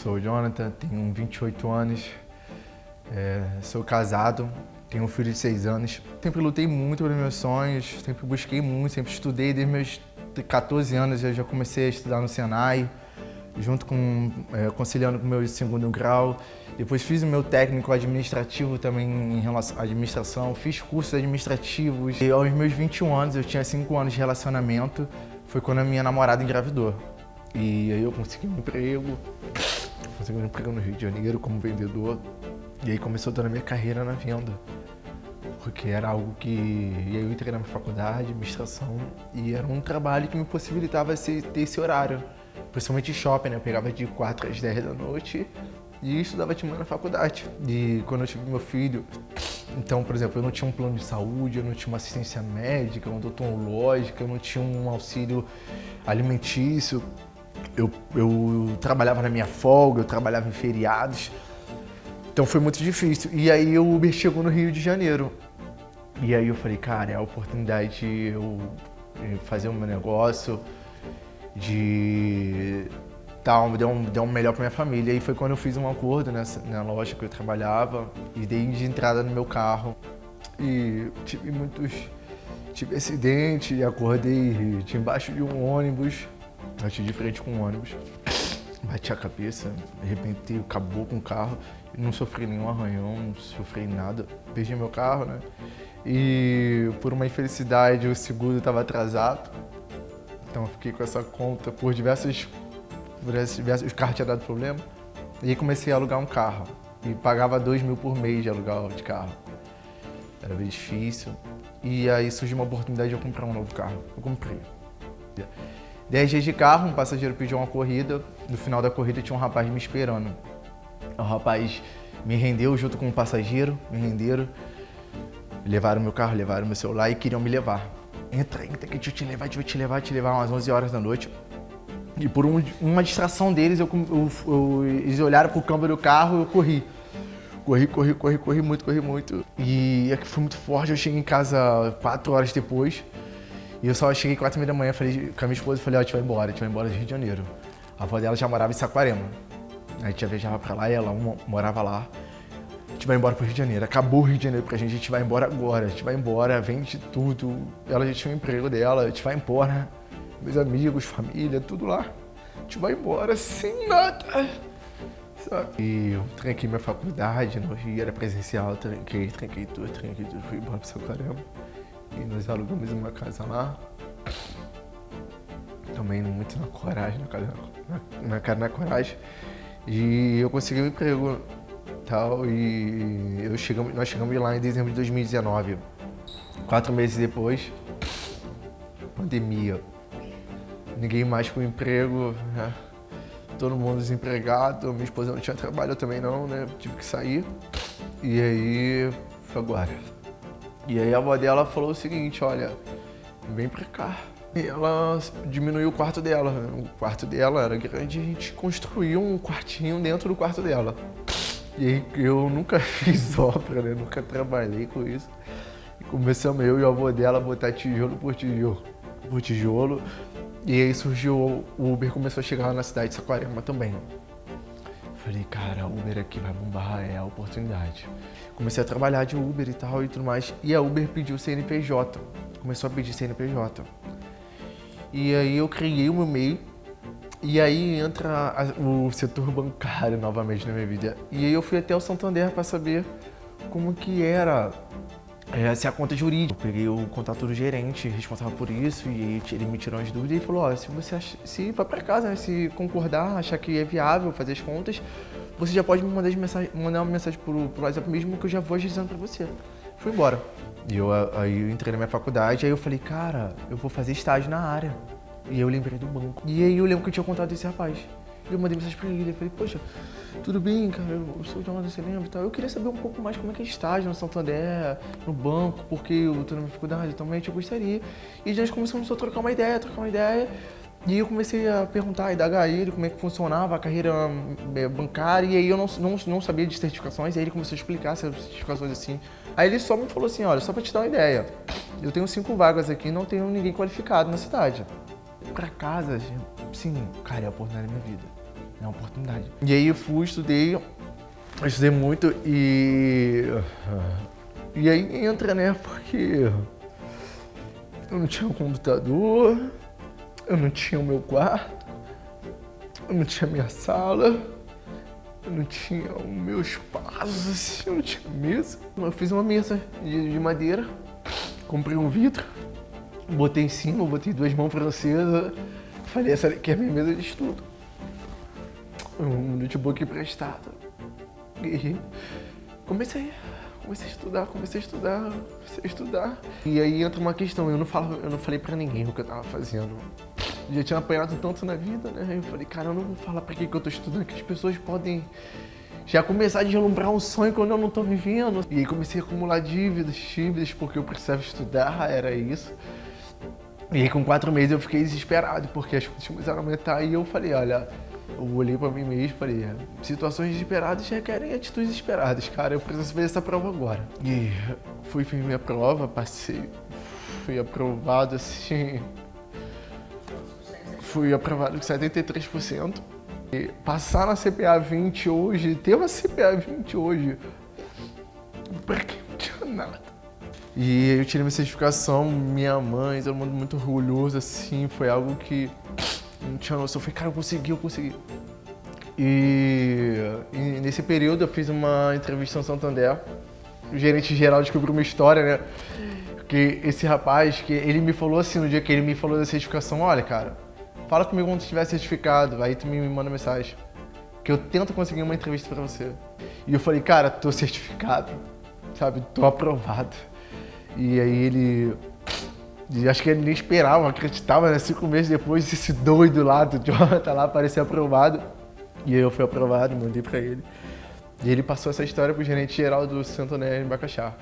Sou o Jonathan, tenho 28 anos, sou casado, tenho um filho de 6 anos. Sempre lutei muito pelos meus sonhos, sempre busquei muito, sempre estudei. Desde meus 14 anos eu já comecei a estudar no Senai, junto com, conciliando com o meu segundo grau. Depois fiz o meu técnico administrativo também em relação à administração, fiz cursos administrativos. E aos meus 21 anos, eu tinha 5 anos de relacionamento, foi quando a minha namorada engravidou. E aí eu consegui um emprego no Rio de Janeiro como vendedor. E aí começou toda a minha carreira na venda. Porque era algo que... E aí eu entrei na minha faculdade, administração, e era um trabalho que me possibilitava ter esse horário. Principalmente shopping, né? Eu pegava de 4 às 10 da noite e estudava de manhã na faculdade. E quando eu tive meu filho, então, por exemplo, eu não tinha um plano de saúde, eu não tinha uma assistência médica, uma odontológica, eu não tinha um auxílio alimentício. Eu trabalhava na minha folga, eu trabalhava em feriados. Então foi muito difícil. E aí o Uber chegou no Rio de Janeiro. E aí eu falei, cara, é a oportunidade de eu fazer o meu negócio, de dar um melhor pra minha família. E aí foi quando eu fiz um acordo na loja que eu trabalhava e dei de entrada no meu carro. E tive acidente, acordei embaixo de um ônibus, bati de frente com um ônibus, bati a cabeça, de repente acabou com o carro. Não sofri nenhum arranhão, não sofri nada. Perdi meu carro, né? E por uma infelicidade o seguro estava atrasado. Então eu fiquei com essa conta por diversos... O carro tinha dado problema. E aí comecei a alugar um carro. E pagava 2 mil por mês de alugar de carro. Era bem difícil. E aí surgiu uma oportunidade de eu comprar um novo carro. Eu comprei. 10 dias de carro, um passageiro pediu uma corrida. No final da corrida tinha um rapaz me esperando. O rapaz me rendeu junto com um passageiro, me renderam. Levaram meu carro, levaram meu celular e queriam me levar. Entra que deixa eu te levar umas 11 horas da noite. E por uma distração deles, eles olharam pro câmbio do carro e eu corri. Corri muito. E aqui foi muito forte, eu cheguei em casa 4 horas depois. E eu só cheguei 4h30 da manhã, falei com a minha esposa, falei, ó, a gente vai embora do Rio de Janeiro. A avó dela já morava em Saquarema. A gente já viajava pra lá e ela morava lá. A gente vai embora pro Rio de Janeiro. Acabou o Rio de Janeiro pra gente, a gente vai embora agora. A gente vai embora, vende tudo. Ela já tinha um emprego dela, a gente vai embora. Meus amigos, família, tudo lá. A gente vai embora sem nada. Sabe? E eu tranquei minha faculdade no Rio, era presencial, tranquei tudo, fui embora pro Saquarema. E nós alugamos uma casa lá. Também muito na coragem, na coragem. E eu consegui um emprego tal, e nós chegamos lá em dezembro de 2019. 4 meses depois, pandemia. Ninguém mais com emprego, né? Todo mundo desempregado, minha esposa não tinha trabalho, eu também não, né? Tive que sair. E aí, foi agora. E aí a avó dela falou o seguinte, olha, vem pra cá. E ela diminuiu o quarto dela. O quarto dela era grande e a gente construiu um quartinho dentro do quarto dela. E aí eu nunca fiz obra, né? Nunca trabalhei com isso. E começamos eu e a avó dela a botar tijolo por tijolo. E aí surgiu, o Uber começou a chegar lá na cidade de Saquarema também. Falei, cara, o Uber aqui vai bombar, é a oportunidade. Comecei a trabalhar de Uber e tal e tudo mais. E a Uber pediu CNPJ. Começou a pedir CNPJ. E aí eu criei o meu MEI. E aí entra o setor bancário novamente na minha vida. E aí eu fui até o Santander para saber como que era se a conta jurídica. Eu peguei o contato do gerente responsável por isso e ele me tirou as dúvidas e falou, ó, se vai para casa, né, se concordar, achar que é viável fazer as contas, você já pode me mandar uma mensagem pro WhatsApp mesmo que eu já vou agilizando para você. Fui embora. E aí eu entrei na minha faculdade, aí eu falei, cara, eu vou fazer estágio na área. E aí eu lembrei do banco. E aí eu lembro que eu tinha contato desse rapaz. Eu mandei mensagem pra ele, eu falei, poxa, tudo bem, cara, eu sou o Jonathan, você lembra e tal. Eu queria saber um pouco mais como é que é estágio no Santander, no banco, porque eu tô na minha faculdade, também eu gostaria. E já começamos a trocar uma ideia. E eu comecei a perguntar, indagar ele como é que funcionava a carreira bancária, e aí eu não sabia de certificações, e aí ele começou a explicar essas certificações assim. Aí ele só me falou assim, olha, só pra te dar uma ideia, eu tenho 5 vagas aqui e não tenho ninguém qualificado na cidade. Pra casa, sim, cara, é a oportunidade da minha vida. É uma oportunidade. E aí eu fui, estudei muito e aí entra, né, porque eu não tinha um computador, eu não tinha o meu quarto, eu não tinha minha sala, eu não tinha o meu espaço, assim, eu não tinha mesa. Eu fiz uma mesa de madeira, comprei um vidro, botei em cima, botei 2 mãos francesas, falei, essa aqui é a minha mesa de estudo. Um notebook emprestado. E comecei a estudar. E aí entra uma questão, eu não falei pra ninguém o que eu tava fazendo. Já tinha apanhado tanto na vida, né? Eu falei, cara, eu não vou falar pra que eu tô estudando, que as pessoas podem já começar a deslumbrar um sonho quando eu não tô vivendo. E aí comecei a acumular dívidas, porque eu precisava estudar, era isso. E aí com 4 meses eu fiquei desesperado, porque as coisas começaram a aumentar e eu falei, olha, eu olhei pra mim mesmo e falei, situações desesperadas requerem atitudes esperadas, cara, eu preciso fazer essa prova agora. E fiz minha prova, passei, fui aprovado assim, fui aprovado com 73%. E passar na CPA 20 hoje, ter uma CPA 20 hoje, pra que não tinha nada. E eu tirei minha certificação, minha mãe, todo mundo muito orgulhoso, assim, foi algo que não tinha noção. Eu falei, cara, eu consegui. E nesse período eu fiz uma entrevista no Santander. O gerente geral descobriu uma história, né? Que esse rapaz, que ele me falou assim, no dia que ele me falou da certificação, olha, cara, fala comigo quando tiver certificado, aí tu me manda mensagem. Que eu tento conseguir uma entrevista pra você. E eu falei, cara, tô certificado, sabe? Tô aprovado. E aí ele... acho que ele nem esperava, acreditava, né? 5 meses depois, esse doido lá do Jonathan lá apareceu aprovado. E aí eu fui aprovado, mandei pra ele. E ele passou essa história pro gerente geral do Santander em Bacaxá.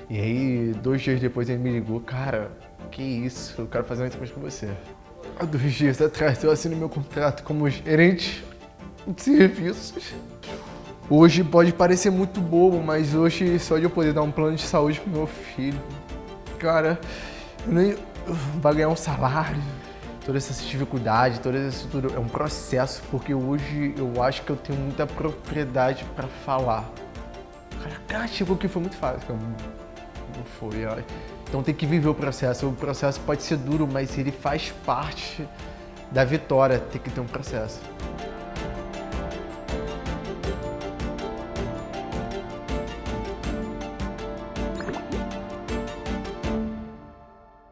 E aí, 2 dias depois ele me ligou, cara, que isso, eu quero fazer uma entrevista com você. Há 2 dias atrás eu assinei meu contrato como gerente de serviços. Hoje pode parecer muito bobo, mas hoje só de eu poder dar um plano de saúde pro meu filho, cara, vai ganhar um salário, toda essa dificuldade, toda essa estrutura, é um processo, porque hoje eu acho que eu tenho muita propriedade para falar. Cara, tipo que foi muito fácil, não foi. Então tem que viver o processo pode ser duro, mas ele faz parte da vitória, tem que ter um processo.